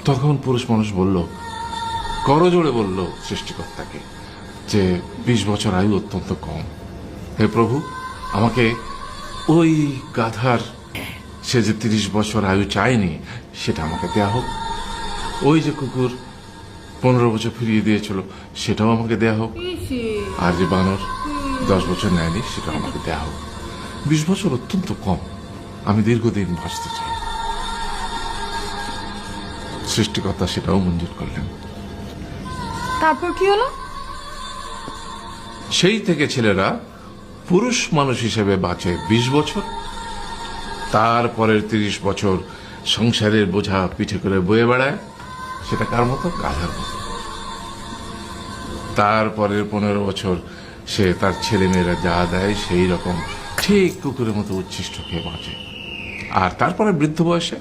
তখন পুরুষ মানুষ বলল, করজোড়ে বলল সৃষ্টিকর্তাকে যে 20 বছর আয়ু অত্যন্ত কম। হে প্রভু, আমাকে ওই গাধার, সে যে 30 বছর আয়ু চায়নি, সেটা আমাকে দেয়া হোক। ওই যে কুকুর 15 বছর ফিরিয়ে দিয়েছিল, সেটাও আমাকে দেয়া হোক। আর যে বানর 10 বছর নেয়নি, সেটাও আমাকে দেয়া হোক। 20 বছর অত্যন্ত কম, আমি দীর্ঘদিন বাঁচতে চাই। সৃষ্টিকর্তা সেটাও মঞ্জুর করলেন। তারপর কি হলো? সেই থেকে ছেলেরা পুরুষ মানুষ হিসেবে বাঁচে 20 বছর, তারপরের 30 বছর সংসারের বোঝা পিঠে করে বয়ে বেড়ায়, সেটা কার মতো? গাধার মতো। তারপরের 15 বছর সে তার ছেলে মেয়েরা যা দেয় সেই রকম ঠিক কুকুরের মতো উচ্ছিষ্ট খেয়ে বাঁচে। আর তারপরে বৃদ্ধ বয়সে